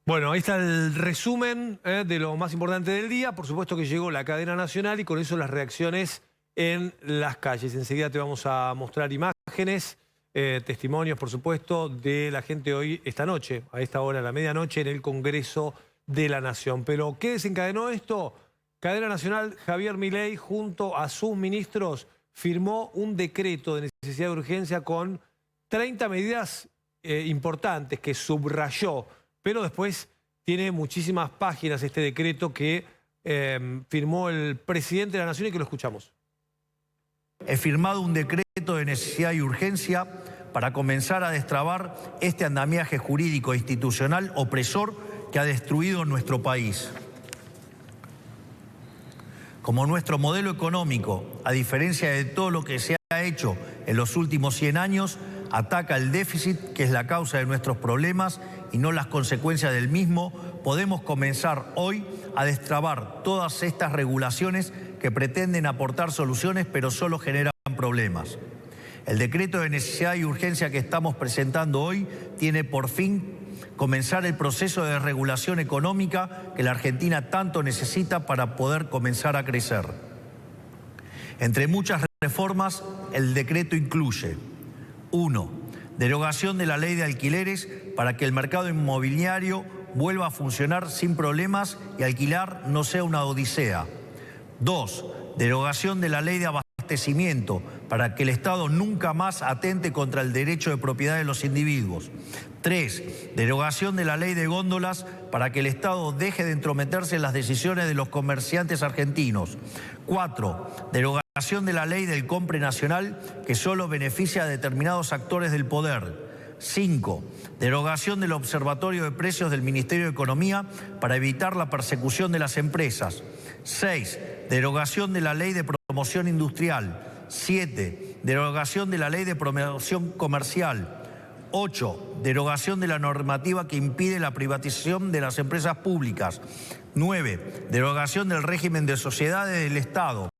Bueno, ahí está el resumen de lo más importante del día. Por supuesto que llegó la cadena nacional y con eso las reacciones en las calles. Enseguida te vamos a mostrar imágenes, testimonios, por supuesto, de la gente hoy, esta noche, a esta hora, a la medianoche, en el Congreso de la Nación. Pero, ¿qué desencadenó esto? Cadena nacional, Javier Milei, junto a sus ministros, firmó un decreto de necesidad de urgencia con 30 medidas importantes que subrayó. Pero después tiene muchísimas páginas este decreto que firmó el presidente de la Nación y que lo escuchamos. He firmado un decreto de necesidad y urgencia para comenzar a destrabar este andamiaje jurídico e institucional opresor que ha destruido nuestro país. Como nuestro modelo económico, a diferencia de todo lo que se ha hecho en los últimos 100 años, ataca el déficit, que es la causa de nuestros problemas y no las consecuencias del mismo, podemos comenzar hoy a destrabar todas estas regulaciones que pretenden aportar soluciones pero solo generan problemas. El decreto de necesidad y urgencia que estamos presentando hoy tiene por fin comenzar el proceso de regulación económica que la Argentina tanto necesita para poder comenzar a crecer. Entre muchas reformas, el decreto incluye: 1. Derogación de la ley de alquileres para que el mercado inmobiliario vuelva a funcionar sin problemas y alquilar no sea una odisea. 2. Derogación de la ley de abastecimiento para que el Estado nunca más atente contra el derecho de propiedad de los individuos. 3. Derogación de la ley de góndolas para que el Estado deje de entrometerse en las decisiones de los comerciantes argentinos. 4. Derogación de la ley del compre nacional que solo beneficia a determinados actores del poder. 5. Derogación del Observatorio de Precios del Ministerio de Economía para evitar la persecución de las empresas. 6. Derogación de la ley de promoción industrial. 7. Derogación de la ley de promoción comercial. 8. Derogación de la normativa que impide la privatización de las empresas públicas. 9. Derogación del régimen de sociedades del Estado.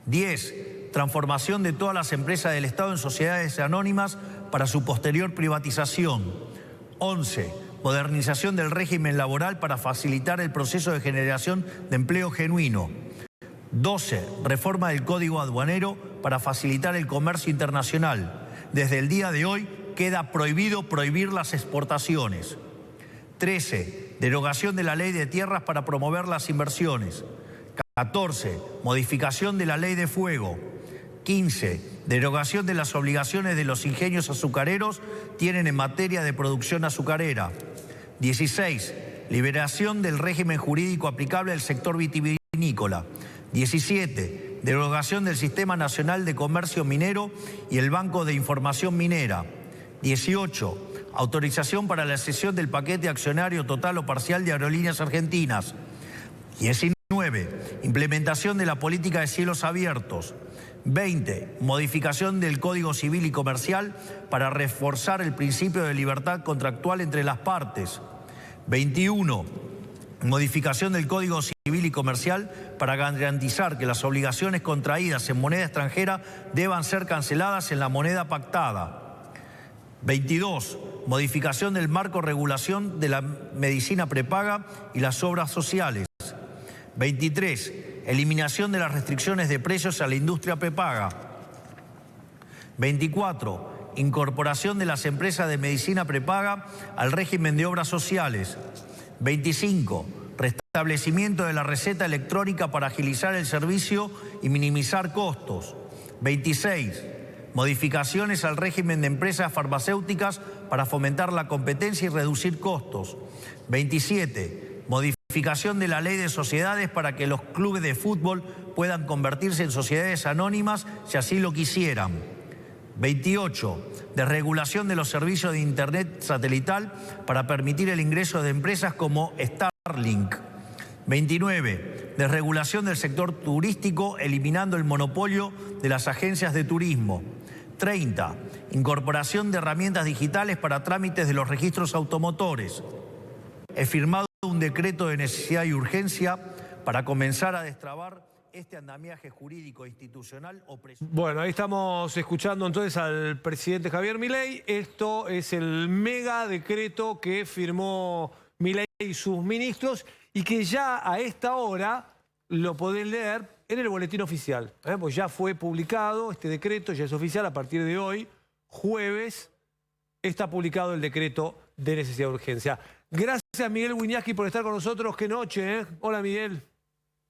10. Transformación de todas las empresas del Estado en sociedades anónimas para su posterior privatización. 11. Modernización del régimen laboral para facilitar el proceso de generación de empleo genuino. 12. Reforma del Código Aduanero para facilitar el comercio internacional. Desde el día de hoy queda prohibido prohibir las exportaciones. 13. Derogación de la ley de tierras para promover las inversiones. 14. Modificación de la ley de fuego. 15. Derogación de las obligaciones de los ingenios azucareros tienen en materia de producción azucarera. 16. Liberación del régimen jurídico aplicable al sector vitivinícola. 17. Derogación del Sistema Nacional de Comercio Minero y el Banco de Información Minera. 18. Autorización para la cesión del paquete accionario total o parcial de Aerolíneas Argentinas. 19. Implementación de la política de cielos abiertos. 20. Modificación del Código Civil y Comercial para reforzar el principio de libertad contractual entre las partes. 21. Modificación del Código Civil y Comercial para garantizar que las obligaciones contraídas en moneda extranjera deban ser canceladas en la moneda pactada. 22. Modificación del marco regulación de la medicina prepaga y las obras sociales. 23. Eliminación de las restricciones de precios a la industria prepaga. 24. Incorporación de las empresas de medicina prepaga al régimen de obras sociales. 25. Restablecimiento de la receta electrónica para agilizar el servicio y minimizar costos. 26. Modificaciones al régimen de empresas farmacéuticas para fomentar la competencia y reducir costos. 27. Modificación de la ley de sociedades para que los clubes de fútbol puedan convertirse en sociedades anónimas si así lo quisieran. 28. Desregulación de los servicios de Internet satelital para permitir el ingreso de empresas como Starlink. 29. Desregulación del sector turístico eliminando el monopolio de las agencias de turismo. 30. Incorporación de herramientas digitales para trámites de los registros automotores. He firmado un decreto de necesidad y urgencia para comenzar a destrabar este andamiaje jurídico e institucional Bueno, ahí estamos escuchando entonces al presidente Javier Milei. Esto es el mega decreto que firmó Milei y sus ministros y que ya a esta hora lo podés leer en el boletín oficial. Pues ya fue publicado este decreto, ya es oficial a partir de hoy, jueves, está publicado el decreto de necesidad de urgencia. Gracias, Miguel Wiñaski, por estar con nosotros. Qué noche, ¿eh? Hola, Miguel.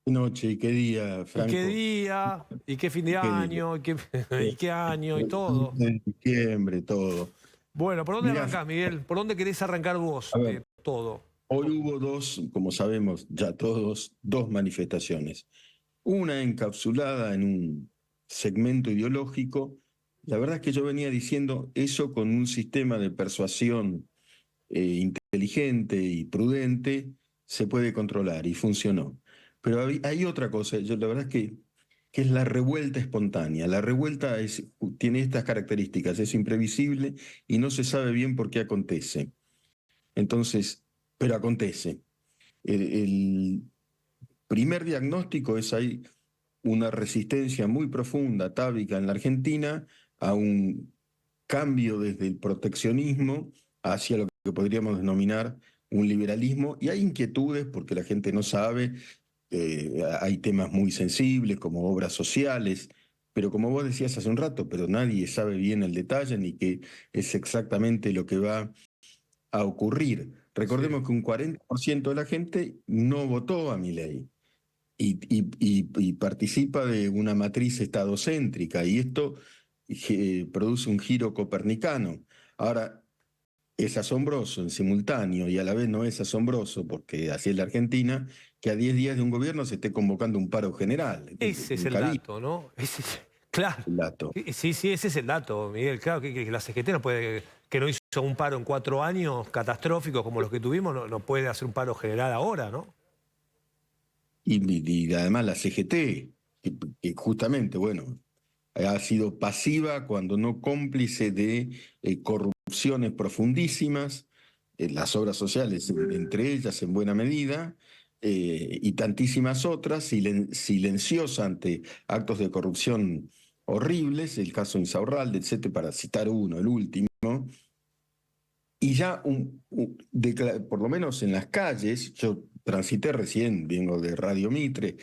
Qué noche y qué día, Franco. Y qué día, y qué fin de año, y qué año, y todo. En diciembre, todo. Bueno, ¿por dónde Mirá, arrancás, Miguel? ¿Por dónde querés arrancar vos a ver, todo? hoy hubo dos, como sabemos ya todos, dos manifestaciones. Una encapsulada en un segmento ideológico. La verdad es que yo venía diciendo eso con un sistema de persuasión inteligente y prudente, se puede controlar y funcionó. Pero hay otra cosa, la verdad es que es la revuelta espontánea. La revuelta tiene estas características, es imprevisible y no se sabe bien por qué acontece. Entonces, pero acontece. El primer diagnóstico es hay una resistencia muy profunda, atávica en la Argentina a un cambio desde el proteccionismo hacia lo que podríamos denominar un liberalismo, y hay inquietudes porque la gente no sabe, hay temas muy sensibles como obras sociales, pero como vos decías hace un rato, pero nadie sabe bien el detalle ni qué es exactamente lo que va a ocurrir. Recordemos que un 40% de la gente no votó a Milei y participa de una matriz estadocéntrica, y esto produce un giro copernicano. Ahora, es asombroso en simultáneo y a la vez no es asombroso, porque así es la Argentina, que a 10 días de un gobierno se esté convocando un paro general. Ese es el Nunca vi dato, ¿no? Claro. el dato. Sí, ese es el dato, Miguel. Claro que la CGT no puede, que no hizo un paro en 4 años catastróficos como los que tuvimos, no puede hacer un paro general ahora, ¿no? Y además la CGT, que justamente, bueno, ha sido pasiva cuando no cómplice de corrupciones profundísimas, las obras sociales, entre ellas en buena medida, y tantísimas otras, silenciosa ante actos de corrupción horribles, el caso Insaurralde, etcétera, para citar uno, el último. Y ya, por lo menos en las calles, yo transité recién, vengo de Radio Mitre,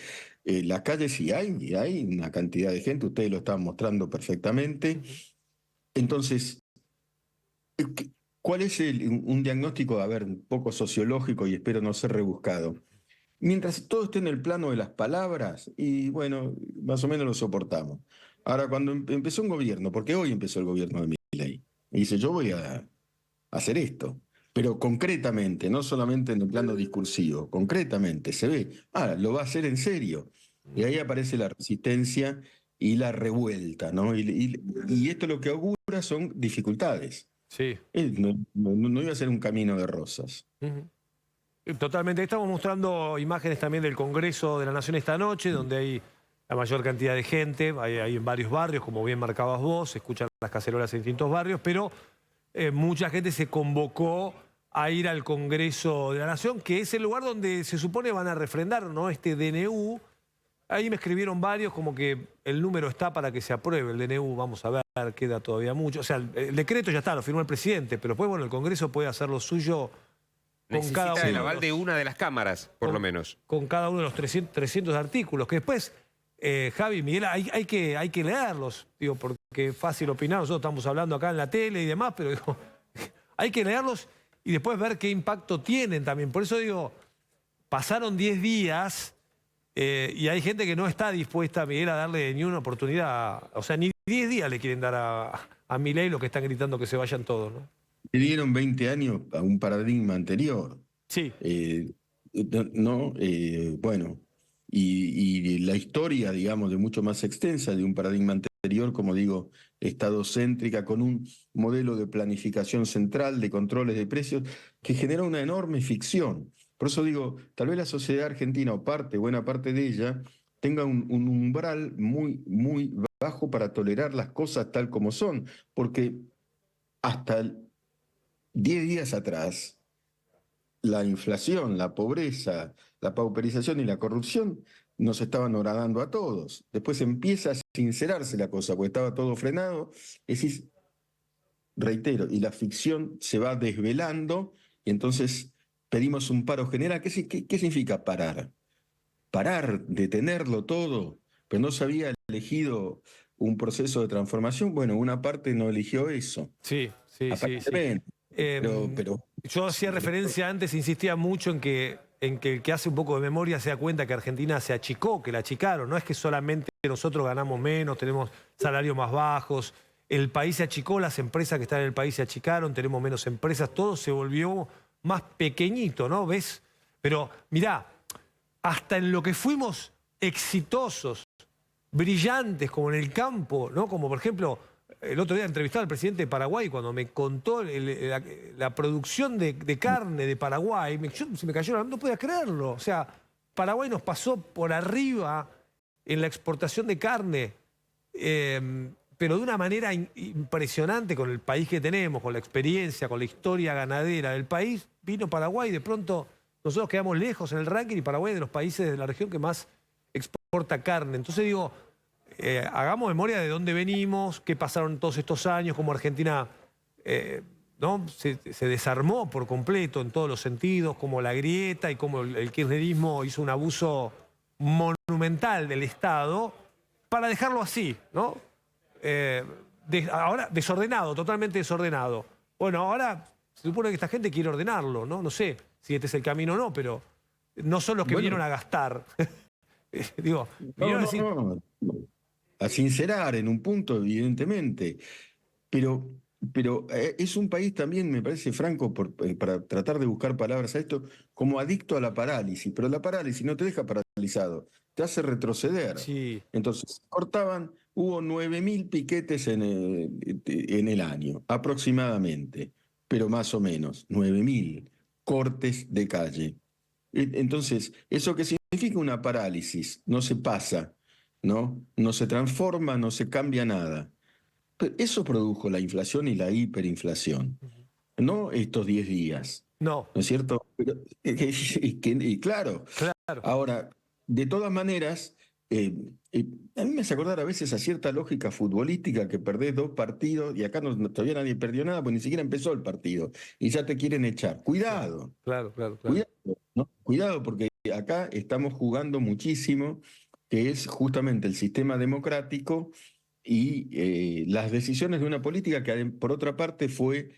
las calles sí hay una cantidad de gente, ustedes lo estaban mostrando perfectamente. Entonces, ¿cuál es un diagnóstico, a ver, un poco sociológico y espero no ser rebuscado? Mientras todo esté en el plano de las palabras, y bueno, más o menos lo soportamos. Ahora, cuando empezó un gobierno, porque hoy empezó el gobierno de Milei, y dice, yo voy a hacer esto, pero concretamente, no solamente en el plano discursivo, concretamente se ve, lo va a hacer en serio. Y ahí aparece la resistencia y la revuelta, ¿no? Y esto lo que augura son dificultades. Sí. No iba a ser un camino de rosas. Totalmente. Estamos mostrando imágenes también del Congreso de la Nación esta noche, donde hay la mayor cantidad de gente, hay en varios barrios, como bien marcabas vos, se escuchan las cacerolas en distintos barrios, pero mucha gente se convocó a ir al Congreso de la Nación, que es el lugar donde se supone van a refrendar, ¿no?, este DNU. Ahí me escribieron varios como que el número está para que se apruebe el DNU, vamos a ver, queda todavía mucho. O sea, el decreto ya está, lo firmó el presidente, pero después, bueno, el Congreso puede hacer lo suyo con cada Necesita uno el aval de una de las cámaras, por lo menos. Con cada uno de los 300 artículos, que después, Javi, Miguel, hay que leerlos, digo, porque es fácil opinar, nosotros estamos hablando acá en la tele y demás, pero digo, hay que leerlos y después ver qué impacto tienen también. Por eso digo, pasaron 10 días y hay gente que no está dispuesta, Miguel, a darle ni una oportunidad, o sea, ni 10 días le quieren dar a Milei, lo que están gritando que se vayan todos, ¿no? Le dieron 20 años a un paradigma anterior. Sí. Bueno, y la historia, digamos, de mucho más extensa de un paradigma anterior, como digo, estadocéntrica, con un modelo de planificación central, de controles de precios, que genera una enorme ficción. Por eso digo, tal vez la sociedad argentina, o buena parte de ella, tenga un umbral muy, muy bajo para tolerar las cosas tal como son, porque hasta 10 días atrás, la inflación, la pobreza, la pauperización y la corrupción nos estaban horadando a todos. Después empieza a sincerarse la cosa, porque estaba todo frenado. Es decir, reitero, y la ficción se va desvelando, y entonces pedimos un paro general. ¿Qué significa parar? Parar, detenerlo todo, pero no se había elegido un proceso de transformación. Bueno, una parte no eligió eso. Sí, sí, sí, sí. Aparentemente, pero Yo hacía referencia antes, insistía mucho en que el que hace un poco de memoria se da cuenta que Argentina se achicó, que la achicaron. No es que solamente nosotros ganamos menos, tenemos salarios más bajos. El país se achicó, las empresas que están en el país se achicaron, tenemos menos empresas, todo se volvió más pequeñito, ¿no? ¿Ves? Pero mirá, hasta en lo que fuimos exitosos, brillantes, como en el campo, ¿no? Como por ejemplo, el otro día entrevistaba al presidente de Paraguay cuando me contó la producción de carne de Paraguay. Se me cayó no podía creerlo. O sea, Paraguay nos pasó por arriba en la exportación de carne, pero de una manera impresionante con el país que tenemos, con la experiencia, con la historia ganadera del país. Vino Paraguay y de pronto nosotros quedamos lejos en el ranking y Paraguay es de los países de la región que más exporta carne. Entonces digo, hagamos memoria de dónde venimos, qué pasaron todos estos años, cómo Argentina ¿no? se desarmó por completo en todos los sentidos, como la grieta y cómo el kirchnerismo hizo un abuso monumental del Estado para dejarlo así, ¿no? Ahora desordenado, totalmente desordenado. Bueno, ahora se supone que esta gente quiere ordenarlo, ¿no? No sé si este es el camino o no, pero no son los que vinieron a gastar. Digo, vinieron a decir... a sincerar en un punto, evidentemente. Pero es un país también, me parece, Franco, para tratar de buscar palabras a esto, como adicto a la parálisis. Pero la parálisis no te deja paralizado, te hace retroceder. Sí. Entonces, hubo 9.000 piquetes en el año, aproximadamente, pero más o menos, 9.000 cortes de calle. Entonces, ¿eso qué significa? Una parálisis, no se pasa, ¿no? No se transforma, no se cambia nada. Pero eso produjo la inflación y la hiperinflación, no estos 10 días. No. ¿No es cierto? Pero, y claro, Claro. ahora, de todas maneras, a mí me hace acordar a veces a cierta lógica futbolística que perdés 2 partidos y acá todavía nadie perdió nada, porque ni siquiera empezó el partido y ya te quieren echar. Cuidado. Claro. Cuidado, ¿no? Cuidado, porque acá estamos jugando muchísimo, que es justamente el sistema democrático y las decisiones de una política que, por otra parte, fue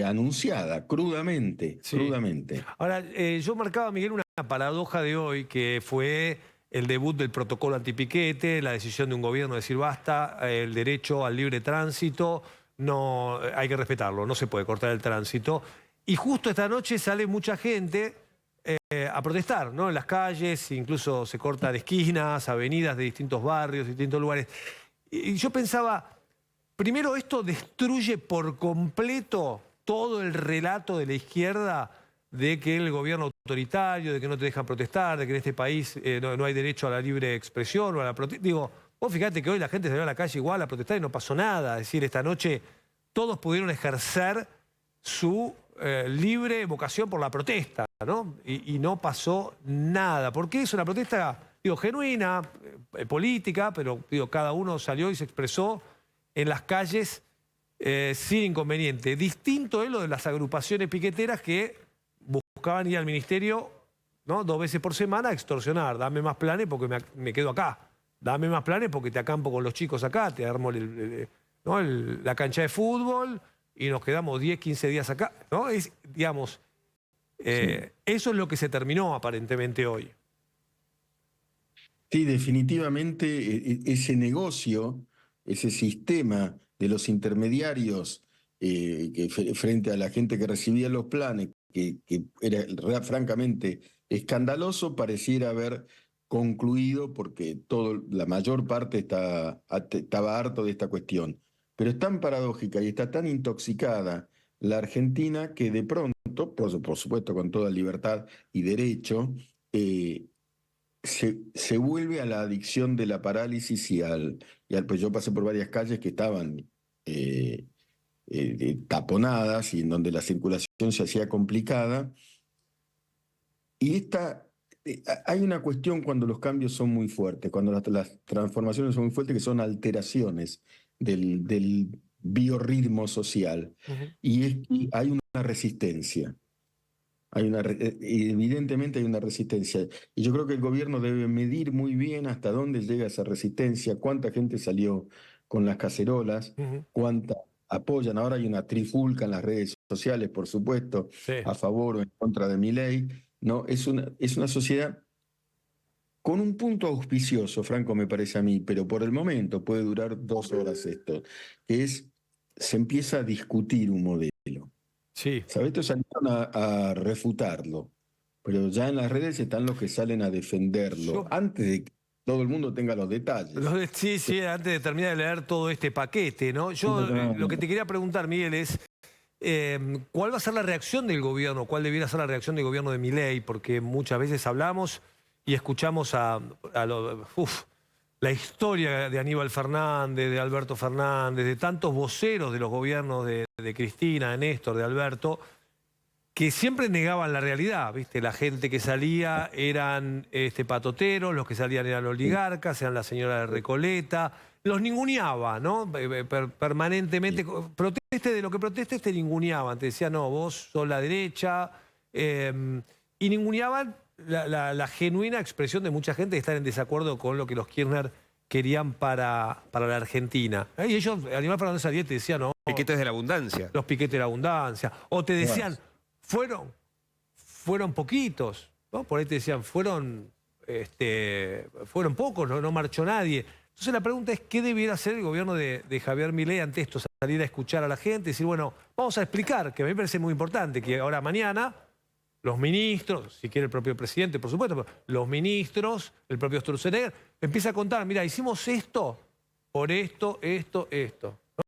anunciada crudamente, Sí. crudamente. Ahora, yo marcaba, Miguel, una paradoja de hoy, que fue el debut del protocolo antipiquete, la decisión de un gobierno de decir basta, el derecho al libre tránsito, no, hay que respetarlo, no se puede cortar el tránsito. Y justo esta noche sale mucha gente a protestar, ¿no? En las calles, incluso se cortan esquinas, avenidas de distintos barrios, distintos lugares. Y yo pensaba, primero esto destruye por completo todo el relato de la izquierda de que el gobierno autoritario, de que no te dejan protestar, de que en este país no hay derecho a la libre expresión o a la protesta. Digo, vos fíjate que hoy la gente salió a la calle igual a protestar y no pasó nada. Es decir, esta noche todos pudieron ejercer su libre vocación por la protesta, ¿no? Y no pasó nada. Porque es una protesta, digo, genuina, política, pero digo, cada uno salió y se expresó en las calles sin inconveniente. Distinto es lo de las agrupaciones piqueteras que buscaban ir al ministerio, ¿no? 2 veces por semana a extorsionar. Dame más planes porque me quedo acá. Dame más planes porque te acampo con los chicos acá, te armo ¿no? la cancha de fútbol y nos quedamos 10, 15 días acá, ¿no? Es, digamos, eso es lo que se terminó aparentemente hoy. Sí, definitivamente ese negocio, ese sistema de los intermediarios frente a la gente que recibía los planes, que era francamente escandaloso, pareciera haber concluido porque la mayor parte estaba harto de esta cuestión. Pero es tan paradójica y está tan intoxicada la Argentina que de pronto, por supuesto con toda libertad y derecho, se vuelve a la adicción de la parálisis pues yo pasé por varias calles que estaban taponadas y en donde la circulación se hacía complicada hay una cuestión cuando los cambios son muy fuertes, cuando las transformaciones son muy fuertes, que son alteraciones del biorritmo social. Y hay una resistencia. Evidentemente hay una resistencia. Y yo creo que el gobierno debe medir muy bien hasta dónde llega esa resistencia, cuánta gente salió con las cacerolas, cuánta apoyan. Ahora hay una trifulca en las redes sociales, por supuesto, Sí. a favor o en contra de Milei. ¿No? Es una sociedad con un punto auspicioso, Franco, me parece a mí, pero por el momento puede durar 2 horas esto, que se empieza a discutir un modelo. Sí. ¿Sabes? Estos salieron a refutarlo, pero ya en las redes están los que salen a defenderlo, antes de que todo el mundo tenga los detalles. Sí, antes de terminar de leer todo este paquete, ¿no? Yo lo que te quería preguntar, Miguel, es ¿cuál va a ser la reacción del gobierno? ¿Cuál debiera ser la reacción del gobierno de Milei? Porque muchas veces hablamos y escuchamos la historia de Aníbal Fernández, de Alberto Fernández, de tantos voceros de los gobiernos de Cristina, de Néstor, de Alberto, que siempre negaban la realidad, ¿viste? La gente que salía eran patoteros, los que salían eran oligarcas, eran la señora de Recoleta, los ninguneaba, ¿no? Permanentemente, proteste de lo que protestes, te ninguneaban, te decían, no, vos sos la derecha, y ninguneaban la genuina expresión de mucha gente de estar en desacuerdo con lo que los Kirchner querían para la Argentina. Y ellos, Aníbal Fernández salía y te decía, no. Piquetes de la abundancia. Los piquetes de la abundancia. O te decían, fueron poquitos, ¿no? Por ahí te decían, fueron pocos, no marchó nadie. Entonces la pregunta es, ¿qué debiera hacer el gobierno de Javier Milei ante esto? Salir a escuchar a la gente, decir, bueno, vamos a explicar, que a mí me parece muy importante, que ahora mañana los ministros, si quiere el propio presidente, por supuesto, pero los ministros, el propio Sturzenegger, empieza a contar, mira, hicimos esto por esto,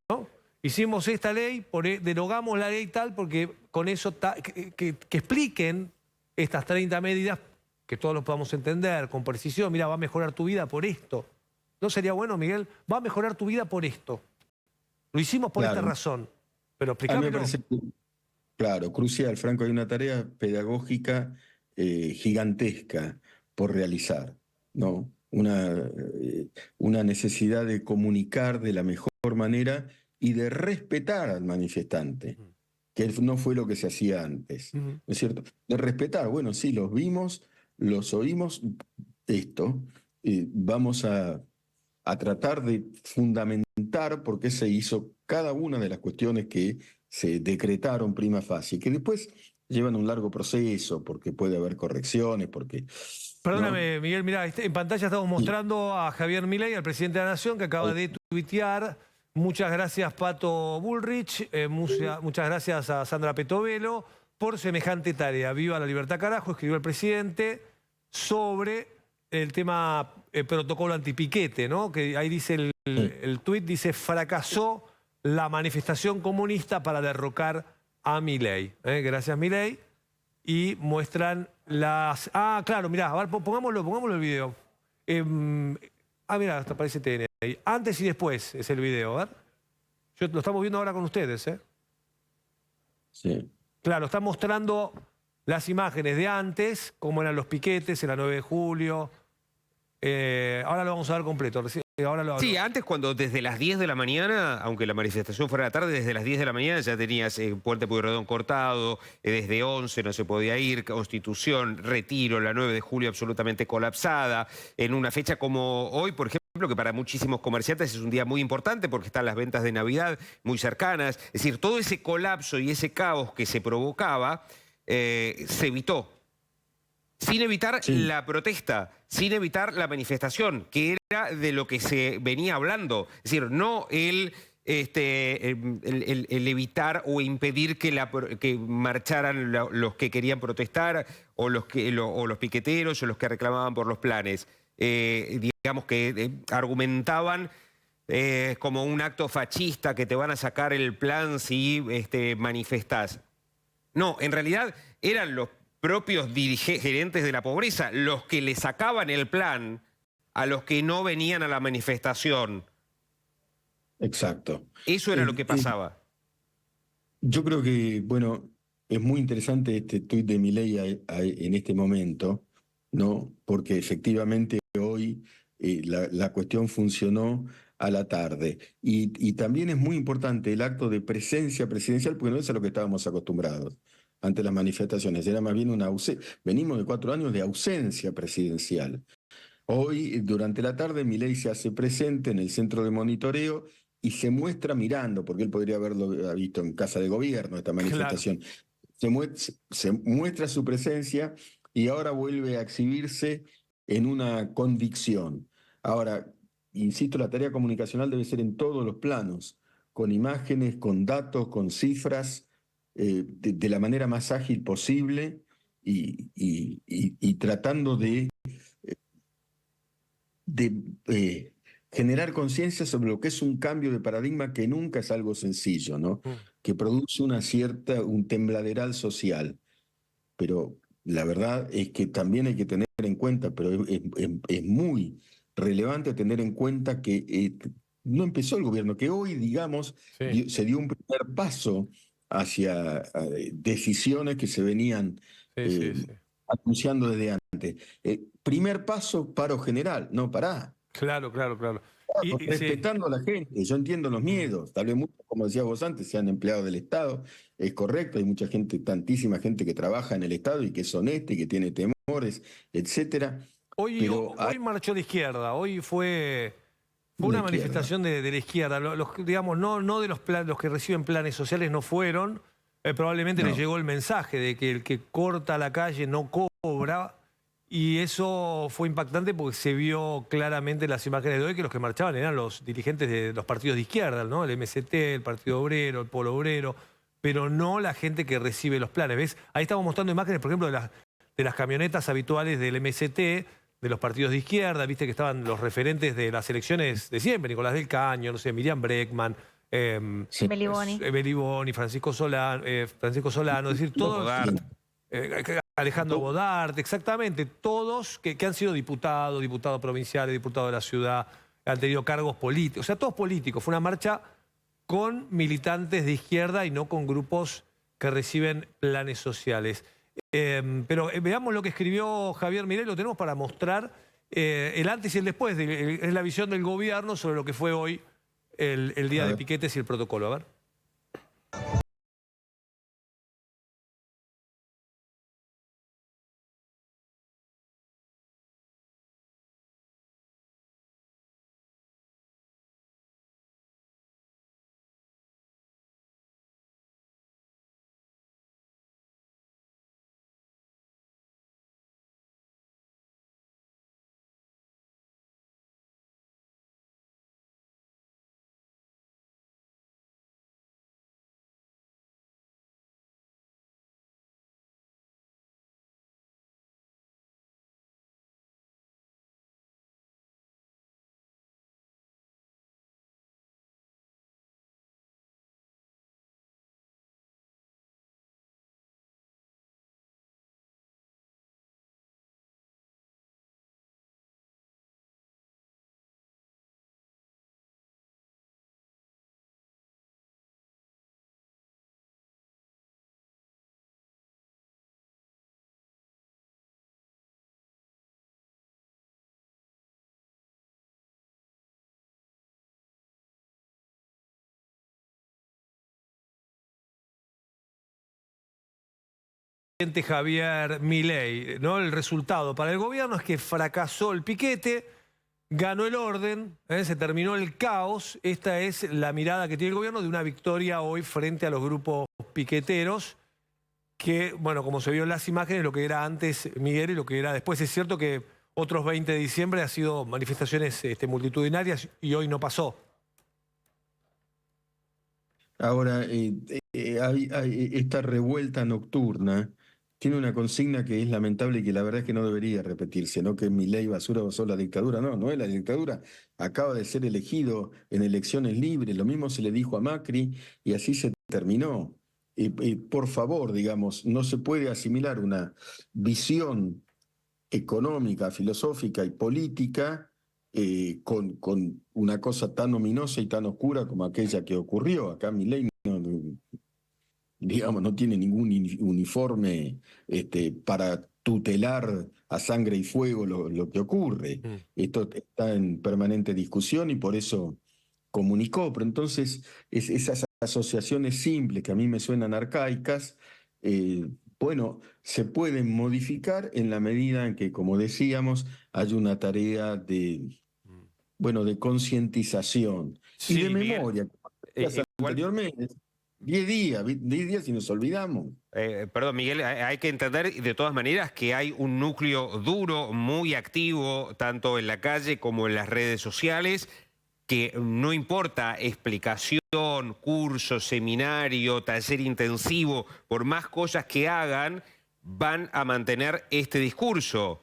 ¿no? Hicimos esta ley, derogamos la ley tal, porque con eso, que expliquen estas 30 medidas, que todos los podamos entender con precisión, mira, va a mejorar tu vida por esto. ¿No sería bueno, Miguel? Va a mejorar tu vida por esto. Lo hicimos por esta razón, pero explícamelo. A mí me parece, claro, crucial, Franco, hay una tarea pedagógica gigantesca por realizar, ¿no? Una necesidad de comunicar de la mejor manera y de respetar al manifestante, que no fue lo que se hacía antes, ¿no es cierto? De respetar, bueno, sí, los vimos, los oímos, vamos a tratar de fundamentar por qué se hizo cada una de las cuestiones que se decretaron prima facie, que después llevan un largo proceso, porque puede haber correcciones, porque... Perdóname, ¿no? Miguel, mirá, en pantalla estamos mostrando a Javier Milei, al presidente de la Nación, que acaba de tuitear. Muchas gracias, Pato Bullrich, muchas gracias a Sandra Petovelo por semejante tarea. Viva la libertad, carajo, escribió el presidente sobre el tema protocolo antipiquete, ¿no? Que ahí dice el tuit, dice, fracasó la manifestación comunista para derrocar a Milei. Gracias, Milei. Y muestran las... Ah, claro, mirá, a ver, pongámoslo el video. Mirá, hasta aparece TN ahí. Antes y después es el video, a ver. Lo estamos viendo ahora con ustedes, ¿eh? Sí. Claro, están mostrando las imágenes de antes, cómo eran los piquetes en la 9 de julio. Ahora lo vamos a ver completo. Sí, antes cuando desde las 10 de la mañana, aunque la manifestación fuera a la tarde, desde las 10 de la mañana ya tenías Puente Pueyrredón cortado, desde 11 no se podía ir, Constitución, Retiro, la 9 de julio absolutamente colapsada, en una fecha como hoy, por ejemplo, que para muchísimos comerciantes es un día muy importante porque están las ventas de Navidad muy cercanas. Es decir, todo ese colapso y ese caos que se provocaba se evitó. Sin evitar la protesta, sin evitar la manifestación, que era de lo que se venía hablando. Es decir, no el evitar o impedir que marcharan los que querían protestar o los piqueteros o los que reclamaban por los planes. Digamos que argumentaban como un acto fascista que te van a sacar el plan si manifestás. No, en realidad eran los propios gerentes de la pobreza los que le sacaban el plan a los que no venían a la manifestación. Exacto. Eso era lo que pasaba. Yo creo que, bueno, es muy interesante este tuit de Milei en este momento, ¿no? Porque efectivamente hoy la cuestión funcionó a la tarde. Y también es muy importante el acto de presencia presidencial, porque no es a lo que estábamos acostumbrados ante las manifestaciones, era más bien una ausencia. Venimos de 4 años de ausencia presidencial. Hoy, durante la tarde, Milei se hace presente en el centro de monitoreo y se muestra mirando, porque él podría haberlo visto en Casa de Gobierno, esta Claro. manifestación. Se muestra su presencia y ahora vuelve a exhibirse en una convicción. Ahora, insisto, la tarea comunicacional debe ser en todos los planos, con imágenes, con datos, con cifras, de la manera más ágil posible y tratando de generar conciencia sobre lo que es un cambio de paradigma que nunca es algo sencillo, ¿no? Mm. Que produce un tembladeral social. Pero la verdad es que también hay que tener en cuenta, pero es muy relevante tener en cuenta que no empezó el gobierno, que hoy, digamos, Sí, se dio un primer paso hacia decisiones que se venían sí, sí, eh, sí. anunciando desde antes. Primer paso, paro general. No, pará. Claro, claro, claro. Sí. Respetando a la gente, yo entiendo los Mm. miedos, tal vez muchos, como decías vos antes, sean empleados del Estado, es correcto, hay mucha gente, tantísima gente que trabaja en el Estado y que es honesta y que tiene temores, etcétera, pero hay Hoy marchó la izquierda, hoy fue una una izquierda. manifestación de la izquierda. Digamos, no de los que reciben planes sociales no fueron. Probablemente les No, llegó el mensaje de que el que corta la calle no cobra. Y eso fue impactante porque se vio claramente en las imágenes de hoy que los que marchaban eran los dirigentes de los partidos de izquierda, ¿no? El MST, el Partido Obrero, el Polo Obrero, pero no la gente que recibe los planes. ¿Ves? Ahí estamos mostrando imágenes, por ejemplo, de las camionetas habituales del MST, de los partidos de izquierda, viste que estaban los referentes de las elecciones de siempre, Nicolás del Caño, no sé, Miriam Breckman, sí, Beliboni. Beliboni, Francisco Solano, es decir, todos, Godard. Alejandro Godard, exactamente, todos que han sido diputados provinciales, diputados de la ciudad, han tenido cargos políticos, o sea, todos políticos. Fue una marcha con militantes de izquierda y no con grupos que reciben planes sociales. Pero veamos lo que escribió Javier Milei, lo tenemos para mostrar el antes y el después, es la visión del gobierno sobre lo que fue hoy el día a de ver. piquetes y el protocolo. A ver. Javier Milei, ¿no? El resultado para el gobierno es que fracasó el piquete, ganó el orden, se terminó el caos. Esta es la mirada que tiene el gobierno de una victoria hoy frente a los grupos piqueteros, que, bueno, como se vio en las imágenes, lo que era antes Miguel y lo que era después. Es cierto que otros 20 de diciembre ha sido manifestaciones multitudinarias y hoy no pasó. Ahora, esta revuelta nocturna tiene una consigna que es lamentable y que la verdad es que no debería repetirse, ¿no? Que Milei basura basó la dictadura. No, no es la dictadura. Acaba de ser elegido en elecciones libres. Lo mismo se le dijo a Macri y así se terminó. Por favor, digamos, no se puede asimilar una visión económica, filosófica y política con una cosa tan ominosa y tan oscura como aquella que ocurrió. Acá Milei digamos, no tiene ningún uniforme para tutelar a sangre y fuego lo que ocurre. Esto está en permanente discusión y por eso comunicó. Pero entonces esas asociaciones simples que a mí me suenan arcaicas, bueno, se pueden modificar en la medida en que, como decíamos, hay una tarea bueno, de concientización y de Sí, Miguel. memoria. Como decías anteriormente, 10 días y nos olvidamos. Perdón, Miguel, hay que entender de todas maneras que hay un núcleo duro, muy activo, tanto en la calle como en las redes sociales, que no importa explicación, curso, seminario, taller intensivo, por más cosas que hagan, van a mantener este discurso.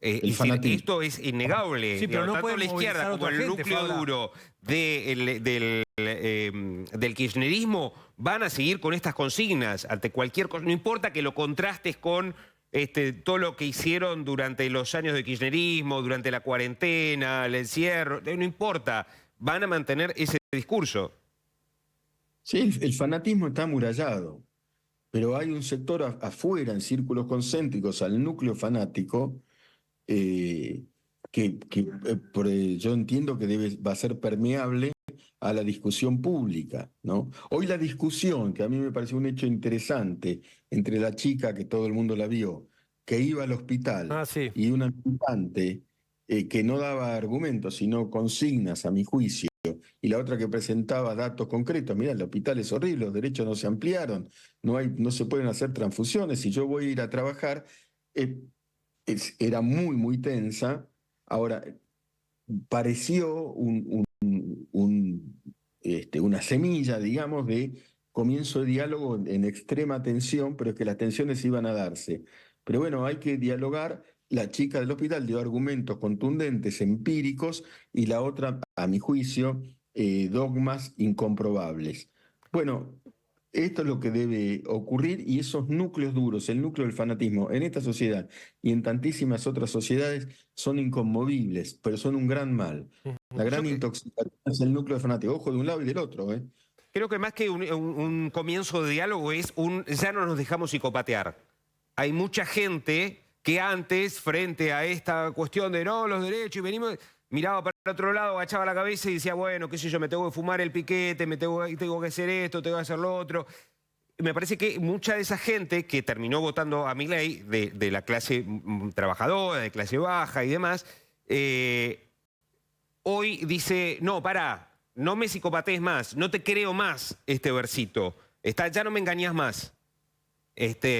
El fanatismo. Esto es innegable. Sí, pero no tanto pueden la izquierda movilizar a como otra el gente, núcleo Fabra. duro del kirchnerismo van a seguir con estas consignas ante cualquier cosa. No importa que lo contrastes con todo lo que hicieron durante los años de kirchnerismo, durante la cuarentena, el encierro, no importa. Van a mantener ese discurso. Sí, el fanatismo está amurallado, pero hay un sector afuera, en círculos concéntricos, al núcleo fanático, yo entiendo que va a ser permeable a la discusión pública, ¿no? Hoy la discusión, que a mí me pareció un hecho interesante, entre la chica, que todo el mundo la vio, que iba al hospital, Sí. y una militante que no daba argumentos, sino consignas, a mi juicio, y la otra que presentaba datos concretos. Mirá, el hospital es horrible, los derechos no se ampliaron, no se pueden hacer transfusiones, si yo voy a ir a trabajar, era muy, muy tensa. Ahora, pareció una semilla, digamos, de comienzo de diálogo en extrema tensión, pero es que las tensiones iban a darse. Pero bueno, hay que dialogar. La chica del hospital dio argumentos contundentes, empíricos, y la otra, a mi juicio, dogmas incomprobables. Bueno, esto es lo que debe ocurrir y esos núcleos duros, el núcleo del fanatismo en esta sociedad y en tantísimas otras sociedades son inconmovibles, pero son un gran mal. La gran intoxicación es el núcleo del fanático, ojo, de un lado y del otro. Creo que más que un comienzo de diálogo es ya no nos dejamos psicopatear. Hay mucha gente que antes, frente a esta cuestión de no, los derechos, y venimos, miraba para el otro lado, agachaba la cabeza y decía, bueno, qué sé yo, me tengo que fumar el piquete, tengo que hacer esto, tengo que hacer lo otro. Me parece que mucha de esa gente que terminó votando a Milei, de la clase trabajadora, de clase baja y demás, hoy dice, no, pará, no me psicopatees más, no te creo más este versito, ya no me engañás más.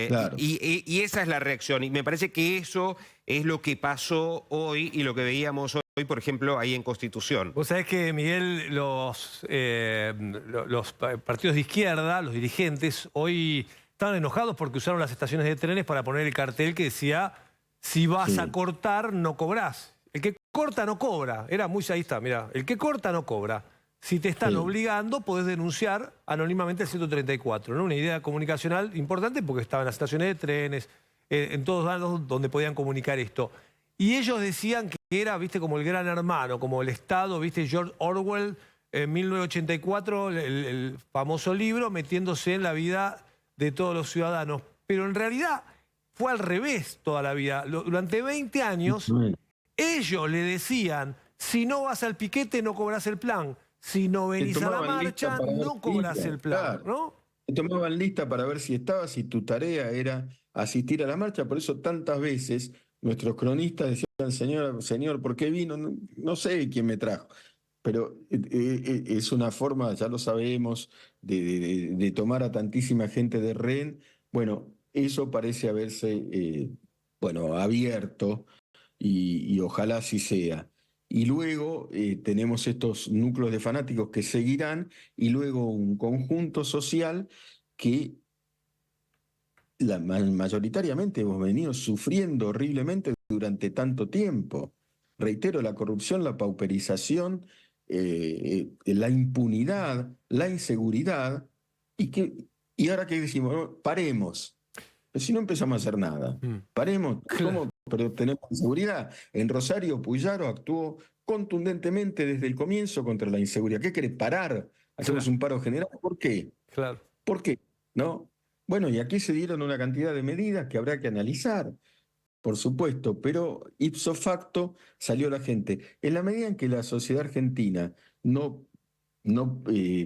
Claro. Y esa es la reacción. Y me parece que eso es lo que pasó hoy y lo que veíamos hoy, por ejemplo, ahí en Constitución. Vos sabés que, Miguel, los partidos de izquierda, los dirigentes, hoy estaban enojados porque usaron las estaciones de trenes para poner el cartel que decía, si vas a cortar, no cobrás. El que corta no cobra. Era muy, ahí está, mirá, el que corta no cobra. Si te están obligando, podés denunciar anónimamente el 134, ¿no? Una idea comunicacional importante porque estaba en las estaciones de trenes, en todos lados donde podían comunicar esto. Y ellos decían que era, viste, como el gran hermano, como el Estado, viste, George Orwell, en 1984, el famoso libro, metiéndose en la vida de todos los ciudadanos. Pero en realidad fue al revés toda la vida. Durante 20 años, ellos le decían, si no vas al piquete, no cobras el plan. Si no venís a la marcha, no cobras el plan, ¿no? Te tomaban lista para ver si estabas, si tu tarea era asistir a la marcha. Por eso tantas veces nuestros cronistas decían, señor, ¿por qué vino? No sé quién me trajo. Pero es una forma, ya lo sabemos, de tomar a tantísima gente de rehén. Bueno, eso parece haberse abierto y ojalá así sea. Y luego tenemos estos núcleos de fanáticos que seguirán y luego un conjunto social que mayoritariamente hemos venido sufriendo horriblemente durante tanto tiempo. Reitero, la corrupción, la pauperización, la impunidad, la inseguridad, y ahora que decimos, no, paremos. Pero si no empezamos a hacer nada, paremos. ¿Cómo? Pero tenemos inseguridad. En Rosario, Puyaro actuó contundentemente desde el comienzo contra la inseguridad. ¿Qué quiere? Parar. Hacemos un paro general. ¿Por qué? Claro. ¿Por qué? ¿no? Bueno, y aquí se dieron una cantidad de medidas que habrá que analizar, por supuesto, pero ipso facto salió la gente. En la medida en que la sociedad argentina no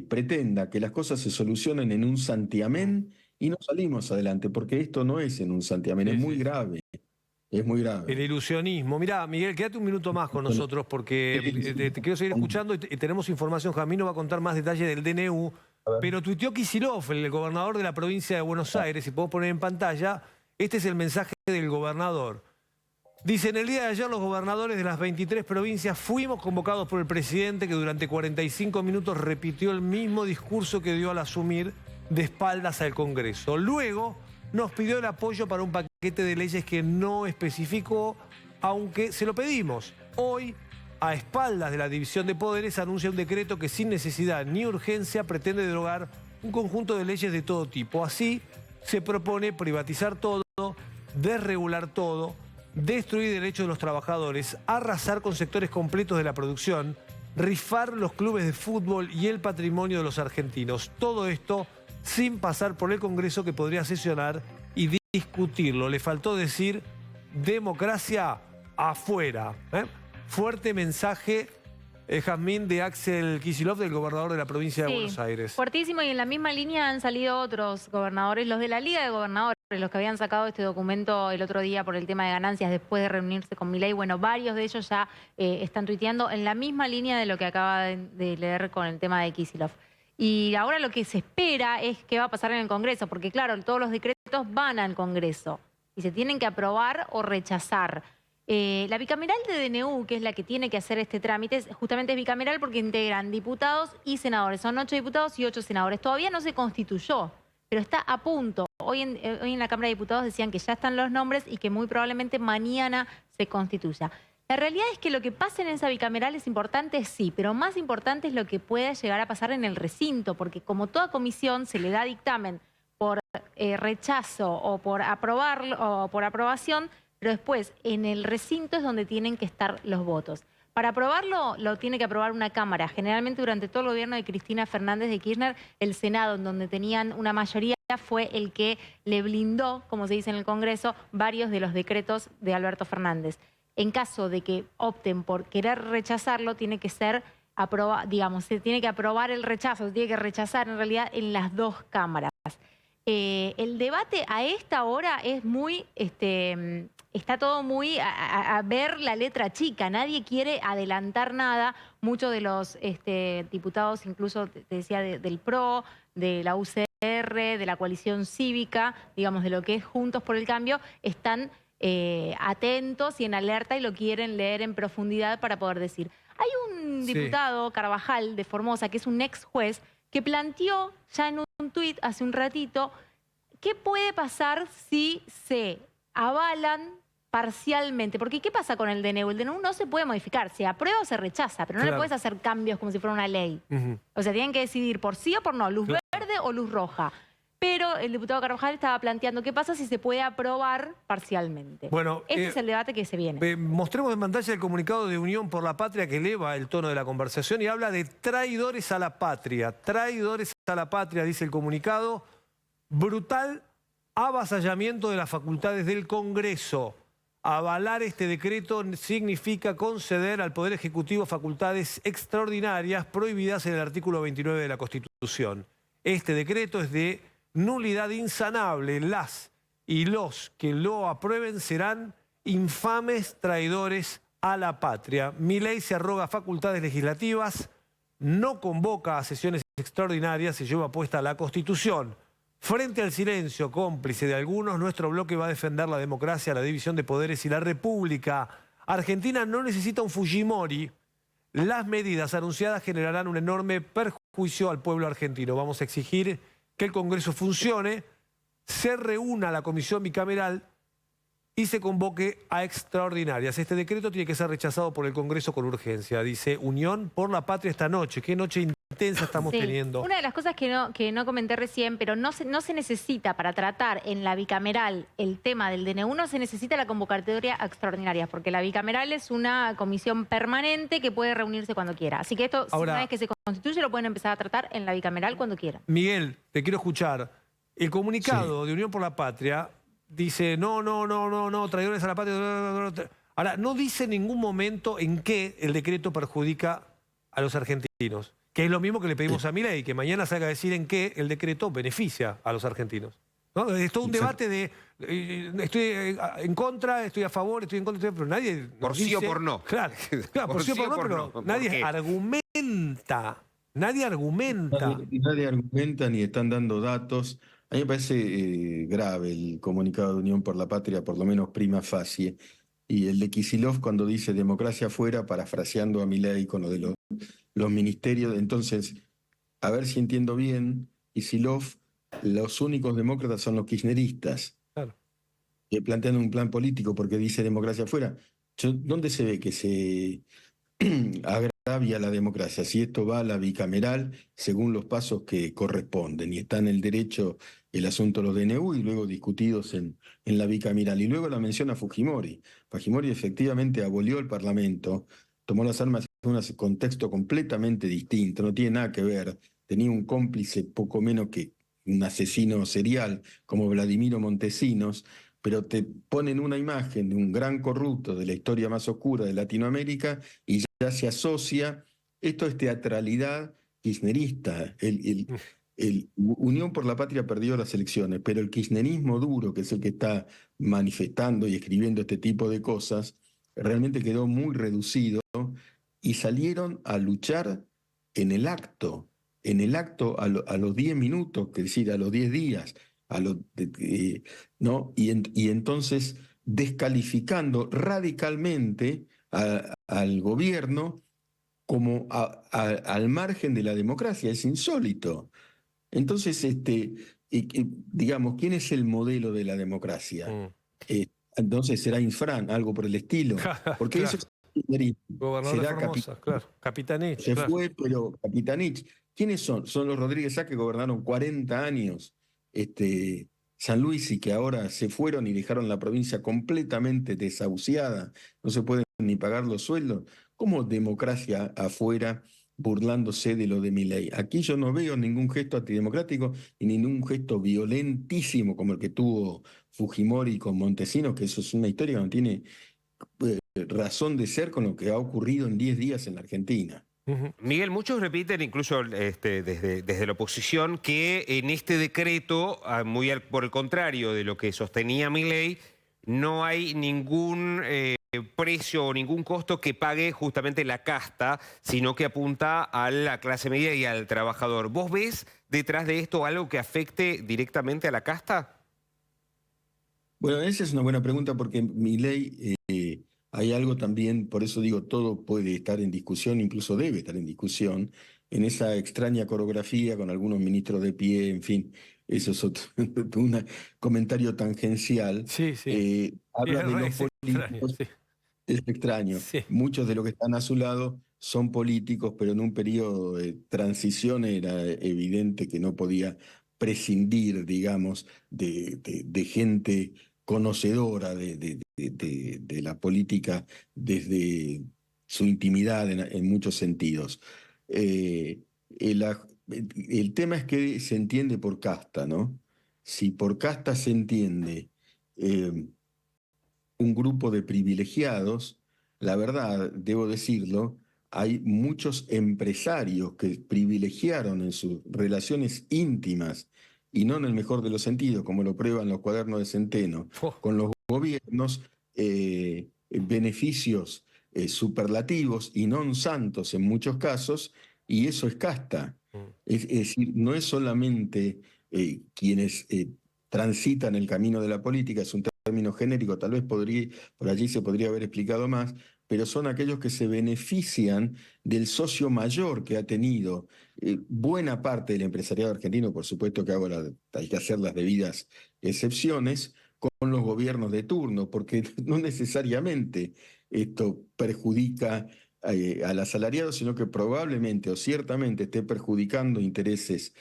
pretenda que las cosas se solucionen en un santiamén, y no salimos adelante, porque esto no es en un santiamén, es Sí, muy sí. grave, es muy El grave. ilusionismo. Mirá, Miguel, quédate un minuto más con nosotros porque te quiero seguir escuchando y tenemos información. Jamín nos va a contar más detalles del DNU. Pero tuiteó Kicillof, el gobernador de la provincia de Buenos Aires, y puedo poner en pantalla, este es el mensaje del gobernador. Dice, en el día de ayer los gobernadores de las 23 provincias fuimos convocados por el presidente que durante 45 minutos repitió el mismo discurso que dio al asumir de espaldas al Congreso. Luego nos pidió el apoyo para un paquete de leyes que no especificó, aunque se lo pedimos. Hoy, a espaldas de la división de poderes, anuncia un decreto que sin necesidad ni urgencia pretende derogar un conjunto de leyes de todo tipo. Así, se propone privatizar todo, desregular todo, destruir derechos de los trabajadores, arrasar con sectores completos de la producción, rifar los clubes de fútbol y el patrimonio de los argentinos. Todo esto sin pasar por el Congreso, que podría sesionar y discutirlo. Le faltó decir democracia afuera. Fuerte mensaje, Jazmín, de Axel Kicillof, del gobernador de la provincia de Buenos Aires. Fuertísimo, y en la misma línea han salido otros gobernadores, los de la Liga de Gobernadores, los que habían sacado este documento el otro día por el tema de ganancias después de reunirse con Milei. Bueno, varios de ellos ya están tuiteando en la misma línea de lo que acaba de leer con el tema de Kicillof. Y ahora lo que se espera es qué va a pasar en el Congreso, porque claro, todos los decretos van al Congreso y se tienen que aprobar o rechazar. La bicameral de DNU, que es la que tiene que hacer este trámite, justamente es bicameral porque integran diputados y senadores. Son 8 diputados y 8 senadores. Todavía no se constituyó, pero está a punto. Hoy en la Cámara de Diputados decían que ya están los nombres y que muy probablemente mañana se constituya. La realidad es que lo que pasa en esa bicameral es importante, sí, pero más importante es lo que pueda llegar a pasar en el recinto, porque como toda comisión se le da dictamen por rechazo o por aprobarlo o por aprobación, pero después en el recinto es donde tienen que estar los votos. Para aprobarlo lo tiene que aprobar una Cámara. Generalmente durante todo el gobierno de Cristina Fernández de Kirchner, el Senado, en donde tenían una mayoría, fue el que le blindó, como se dice en el Congreso, varios de los decretos de Alberto Fernández. En caso de que opten por querer rechazarlo, tiene que ser digamos, se tiene que aprobar el rechazo, se tiene que rechazar en realidad en las dos cámaras. El debate a esta hora es muy, está todo muy a ver la letra chica. Nadie quiere adelantar nada. Muchos de los diputados, incluso te decía del PRO, de la UCR, de la coalición cívica, digamos, de lo que es Juntos por el Cambio, están atentos y en alerta y lo quieren leer en profundidad para poder decir. Hay un diputado, Carvajal, de Formosa, que es un ex juez, que planteó ya en un tuit hace un ratito qué puede pasar si se avalan parcialmente. Porque ¿qué pasa con el DNU? El DNU no se puede modificar, se aprueba o se rechaza, pero no le puedes hacer cambios como si fuera una ley. O sea, tienen que decidir por sí o por no, luz verde o luz roja. Pero el diputado Carvajal estaba planteando qué pasa si se puede aprobar parcialmente. Bueno, este es el debate que se viene. Mostremos en pantalla el comunicado de Unión por la Patria, que eleva el tono de la conversación y habla de traidores a la patria. Traidores a la patria, dice el comunicado. Brutal avasallamiento de las facultades del Congreso. Avalar este decreto significa conceder al Poder Ejecutivo facultades extraordinarias prohibidas en el artículo 29 de la Constitución. Este decreto es de nulidad insanable. Las y los que lo aprueben serán infames traidores a la patria. Milei se arroga facultades legislativas, no convoca a sesiones extraordinarias, se lleva puesta la Constitución. Frente al silencio cómplice de algunos, nuestro bloque va a defender la democracia, la división de poderes y la república. Argentina no necesita un Fujimori. Las medidas anunciadas generarán un enorme perjuicio al pueblo argentino. Vamos a exigir que el Congreso funcione, se reúna la comisión bicameral y se convoque a extraordinarias. Este decreto tiene que ser rechazado por el Congreso con urgencia, dice Unión por la Patria esta noche. Qué noche intensa estamos teniendo. Una de las cosas que no comenté recién, pero no se necesita para tratar en la bicameral el tema del DNU, no se necesita la convocatoria extraordinaria, porque la bicameral es una comisión permanente que puede reunirse cuando quiera. Así que esto, ahora, una vez que se constituye, lo pueden empezar a tratar en la bicameral cuando quieran. Miguel, te quiero escuchar. El comunicado de Unión por la Patria dice no, traidores a la patria. Ahora, no dice en ningún momento en qué el decreto perjudica a los argentinos, que es lo mismo que le pedimos a Milei, que mañana salga a decir en qué el decreto beneficia a los argentinos. ¿No? Es todo un debate de estoy en contra, estoy a favor, estoy en contra, pero nadie Por sí o por no. Claro, por sí o por no, pero nadie argumenta. Nadie argumenta. Nadie argumenta ni están dando datos. A mí me parece grave el comunicado de Unión por la Patria, por lo menos prima facie. Y el de Kicillof cuando dice democracia afuera, parafraseando a Milei con lo de los ministerios. Entonces, a ver si entiendo bien, Kicillof, los únicos demócratas son los kirchneristas, Claro. que plantean un plan político porque dice democracia afuera. ¿Dónde se ve que se agravia la democracia? Si esto va a la bicameral según los pasos que corresponden, y está en el derecho el asunto de los DNU y luego discutidos en la bicameral. Y luego la menciona Fujimori. Fujimori efectivamente abolió el Parlamento, tomó las armas en un contexto completamente distinto, no tiene nada que ver. Tenía un cómplice poco menos que un asesino serial como Vladimiro Montesinos, pero te ponen una imagen de un gran corrupto de la historia más oscura de Latinoamérica y ya se asocia. Esto es teatralidad kirchnerista. Unión por la Patria perdió las elecciones, pero el kirchnerismo duro, que es el que está manifestando y escribiendo este tipo de cosas, realmente quedó muy reducido y salieron a luchar en el acto a los 10 minutos, es decir, a los 10 días, ¿no? Y entonces descalificando radicalmente al gobierno como al margen de la democracia. Es insólito. Entonces, digamos, ¿quién es el modelo de la democracia? Entonces será Infran, algo por el estilo. Porque Claro. eso es kirchnerismo. Gobernador de Será Formosa, claro. Capitanich. se claro. fue, pero Capitanich. ¿Quiénes son? Son los Rodríguez Sá, que gobernaron 40 años San Luis, y que ahora se fueron y dejaron la provincia completamente desahuciada. No se pueden ni pagar los sueldos. ¿Cómo democracia afuera, burlándose de lo de Milei? Aquí yo no veo ningún gesto antidemocrático y ningún gesto violentísimo como el que tuvo Fujimori con Montesinos, que eso es una historia que no tiene razón de ser con lo que ha ocurrido en 10 días en la Argentina. Miguel, muchos repiten, incluso desde la oposición, que en este decreto, por el contrario de lo que sostenía Milei, no hay ningún precio o ningún costo que pague justamente la casta, sino que apunta a la clase media y al trabajador. ¿Vos ves detrás de esto algo que afecte directamente a la casta? Bueno, esa es una buena pregunta, porque Milei, hay algo también, por eso digo, todo puede estar en discusión, incluso debe estar en discusión, en esa extraña coreografía con algunos ministros de pie, en fin, eso es un comentario tangencial. Sí, sí. Habla de los Es extraño, políticos. sí. Es extraño. Sí. Muchos de los que están a su lado son políticos, pero en un periodo de transición era evidente que no podía prescindir, digamos, de gente conocedora de la política desde su intimidad en muchos sentidos. El tema es que se entiende por casta, ¿no? Si por casta se entiende un grupo de privilegiados, la verdad, debo decirlo, hay muchos empresarios que privilegiaron en sus relaciones íntimas, y no en el mejor de los sentidos, como lo prueban los cuadernos de Centeno, con los gobiernos, beneficios superlativos y non santos en muchos casos, y eso es casta. Es decir, no es solamente quienes transitan el camino de la política, es un término genérico, tal vez por allí se podría haber explicado más, pero son aquellos que se benefician del socio mayor que ha tenido buena parte del empresariado argentino. Por supuesto que hay que hacer las debidas excepciones con los gobiernos de turno, porque no necesariamente esto perjudica al asalariado, sino que probablemente o ciertamente esté perjudicando intereses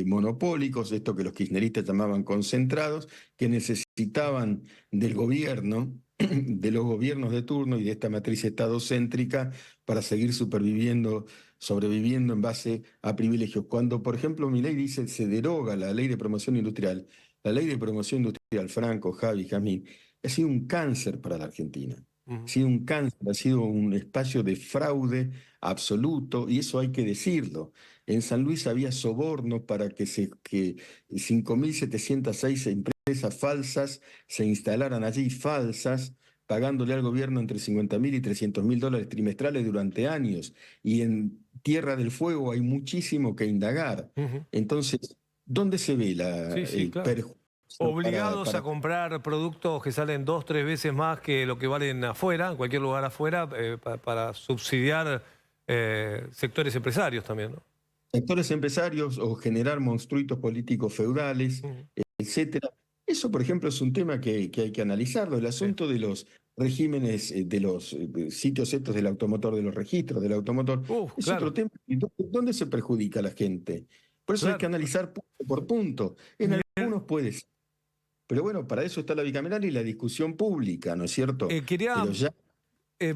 monopólicos, esto que los kirchneristas llamaban concentrados, que necesitaban del gobierno, de los gobiernos de turno y de esta matriz estadocéntrica para seguir superviviendo sobreviviendo en base a privilegios. Cuando, por ejemplo, Milei dice se deroga la ley de promoción industrial, la ley de promoción industrial, Franco, Javi, Jazmín, ha sido un cáncer para la Argentina. Ha sido un cáncer, ha sido un espacio de fraude absoluto, y eso hay que decirlo. En San Luis había sobornos para que 5.706 empresas falsas se instalaran allí, falsas, pagándole al gobierno entre 50.000 y 300.000 dólares trimestrales durante años. Y en Tierra del Fuego hay muchísimo que indagar. Entonces, ¿dónde se ve el claro. perjuicio? Obligados a comprar productos que salen 2 o 3 veces más que lo que valen afuera, en cualquier lugar afuera, para subsidiar sectores empresarios también, ¿no? Sectores empresarios o generar monstruitos políticos feudales, etcétera. Eso, por ejemplo, es un tema que hay que analizarlo. El asunto de los regímenes, de los sitios estos del automotor, de los registros del automotor, es claro. otro tema. ¿Dónde se perjudica a la gente? Por eso hay que analizar punto por punto. En algunos puede ser. Pero bueno, para eso está la bicameral y la discusión pública, ¿no es cierto? Quería Pero ya...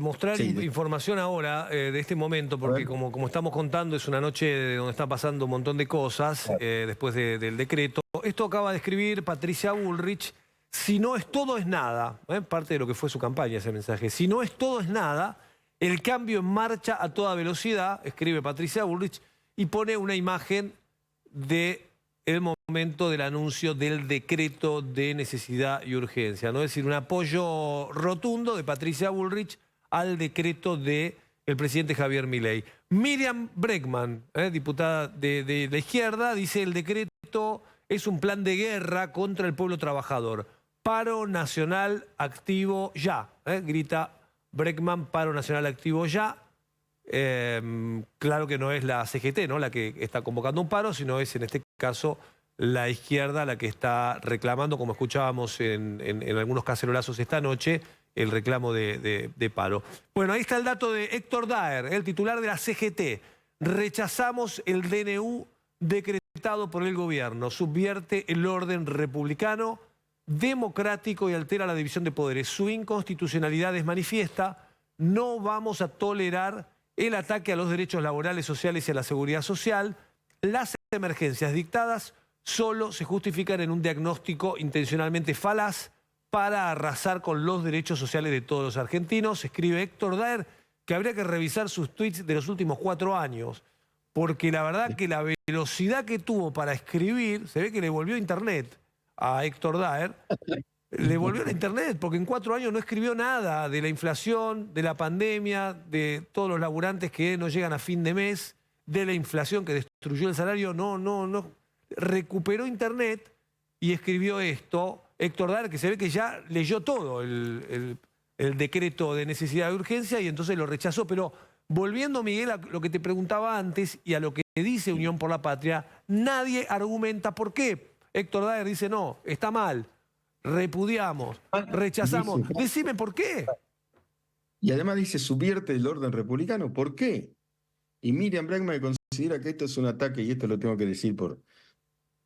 mostrar información ahora de este momento, porque como estamos contando, es una noche donde está pasando un montón de cosas después del decreto. Esto acaba de escribir Patricia Bullrich. Si no es todo, es nada. Parte de lo que fue su campaña, ese mensaje. Si no es todo, es nada. El cambio en marcha a toda velocidad, escribe Patricia Bullrich, y pone una imagen del momento del anuncio del decreto de necesidad y urgencia, ¿no? Es decir, un apoyo rotundo de Patricia Bullrich al decreto del presidente Javier Milei. Miriam Bregman, diputada de la izquierda, dice: el decreto es un plan de guerra contra el pueblo trabajador. Paro nacional activo ya, grita Bregman, paro nacional activo ya. Claro que no es la CGT, ¿no?, la que está convocando un paro, sino es en este caso la izquierda la que está reclamando, como escuchábamos en algunos cacerolazos esta noche, el reclamo de paro. Bueno, ahí está el dato de Héctor Daer, el titular de la CGT. Rechazamos el DNU decretado por el gobierno. Subvierte el orden republicano, democrático y altera la división de poderes. Su inconstitucionalidad es manifiesta. No vamos a tolerar el ataque a los derechos laborales, sociales y a la seguridad social. Las emergencias dictadas solo se justifican en un diagnóstico intencionalmente falaz para arrasar con los derechos sociales de todos los argentinos. Escribe Héctor Daer que habría que revisar sus tweets de los últimos 4 años, porque la verdad que la velocidad que tuvo para escribir, se ve que le volvió a Internet a Héctor Daer. Le volvió a la Internet, porque en 4 años no escribió nada de la inflación, de la pandemia, de todos los laburantes que no llegan a fin de mes, de la inflación que destruyó el salario. No. Recuperó Internet y escribió esto. Héctor Daer, que se ve que ya leyó todo el decreto de necesidad de urgencia y entonces lo rechazó. Pero volviendo, Miguel, a lo que te preguntaba antes y a lo que dice Unión por la Patria, nadie argumenta por qué. Héctor Daer dice: no, está mal, repudiamos, rechazamos. Decime por qué. Y además dice: subvierte el orden republicano. ¿Por qué? Y Miriam Bregman considera que esto es un ataque, y esto lo tengo que decir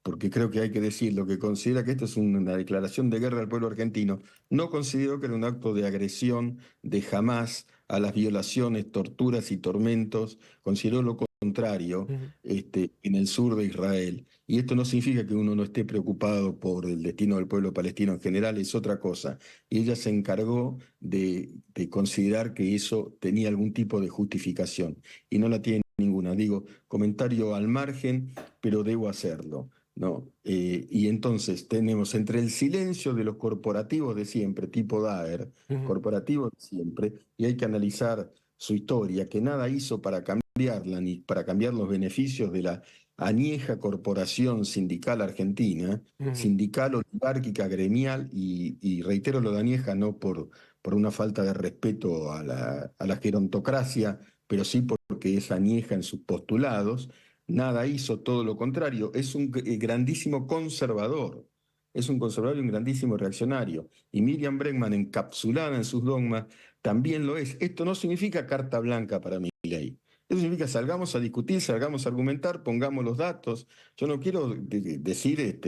porque creo que hay que decirlo, que considera que esto es una declaración de guerra al pueblo argentino. No consideró que era un acto de agresión de Hamás a las violaciones, torturas y tormentos. Consideró lo contrario en el sur de Israel. Y esto no significa que uno no esté preocupado por el destino del pueblo palestino en general, es otra cosa. Y ella se encargó de considerar que eso tenía algún tipo de justificación. Y no la tiene ninguna. Digo, comentario al margen, pero debo hacerlo, ¿no? Y entonces tenemos entre el silencio de los corporativos de siempre, tipo Daer, corporativos de siempre, y hay que analizar su historia, que nada hizo para cambiarla, ni para cambiar los beneficios de la añeja corporación sindical argentina, sindical, oligárquica, gremial, y reitero lo de añeja no por una falta de respeto a la gerontocracia, pero sí porque es añeja en sus postulados. Nada hizo, todo lo contrario. Es un grandísimo conservador. Es un conservador y un grandísimo reaccionario. Y Miriam Bregman, encapsulada en sus dogmas, también lo es. Esto no significa carta blanca para Milei. Eso significa salgamos a discutir, salgamos a argumentar, pongamos los datos. Yo no quiero decir,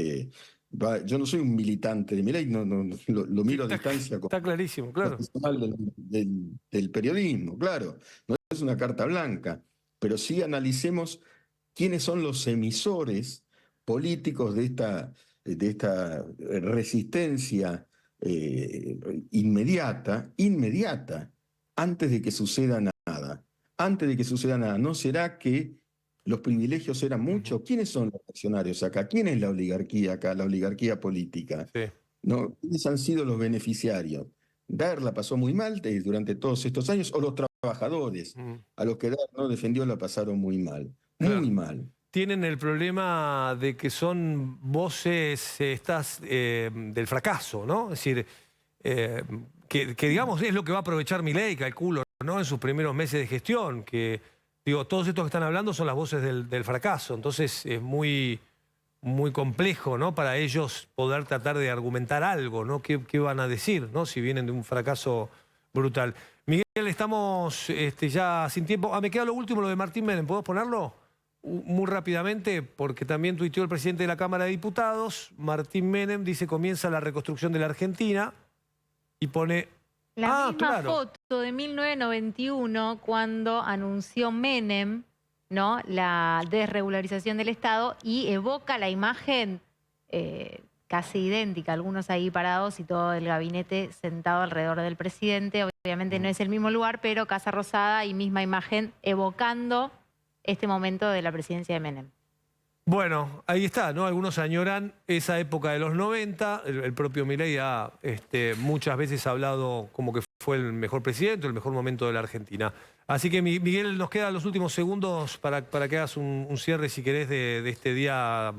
yo no soy un militante de Milei, lo miro a distancia. Está clarísimo, claro. Del periodismo, claro. No es una carta blanca. pero sí analicemos quiénes son los emisores políticos de esta resistencia inmediata, antes de que suceda nada. Antes de que suceda nada, ¿no será que los privilegios eran muchos? ¿Quiénes son los accionarios acá? ¿Quién es la oligarquía acá, la oligarquía política? Sí. ¿No? ¿Quiénes han sido los beneficiarios? Daer la pasó muy mal durante todos estos años, o los trabajadores, a los que Daer no defendió, la pasaron muy mal. Claro. Muy mal. Tienen el problema de que son voces del fracaso, ¿no? Es decir, que digamos es lo que va a aprovechar Milei, calculo, ¿no? En sus primeros meses de gestión, que digo, todos estos que están hablando son las voces del fracaso, entonces es muy complejo, ¿no? Para ellos poder tratar de argumentar algo, ¿no? ¿Qué van a decir, ¿no? Si vienen de un fracaso brutal. Miguel, estamos ya sin tiempo. Me queda lo último, lo de Martín Menem. ¿Podemos ponerlo? Muy rápidamente, porque también tuiteó el presidente de la Cámara de Diputados, Martín Menem, dice: comienza la reconstrucción de la Argentina, y pone... La misma claro. foto de 1991, cuando anunció Menem, ¿no?, la desregularización del Estado, y evoca la imagen casi idéntica, algunos ahí parados y todo el gabinete sentado alrededor del presidente. Obviamente no es el mismo lugar, pero Casa Rosada y misma imagen evocando este momento de la presidencia de Menem. Bueno, ahí está, ¿no? Algunos añoran esa época de los 90. El propio Milei ha muchas veces hablado como que fue el mejor presidente, el mejor momento de la Argentina. Así que, Miguel, nos quedan los últimos segundos para que hagas un cierre, si querés, de este día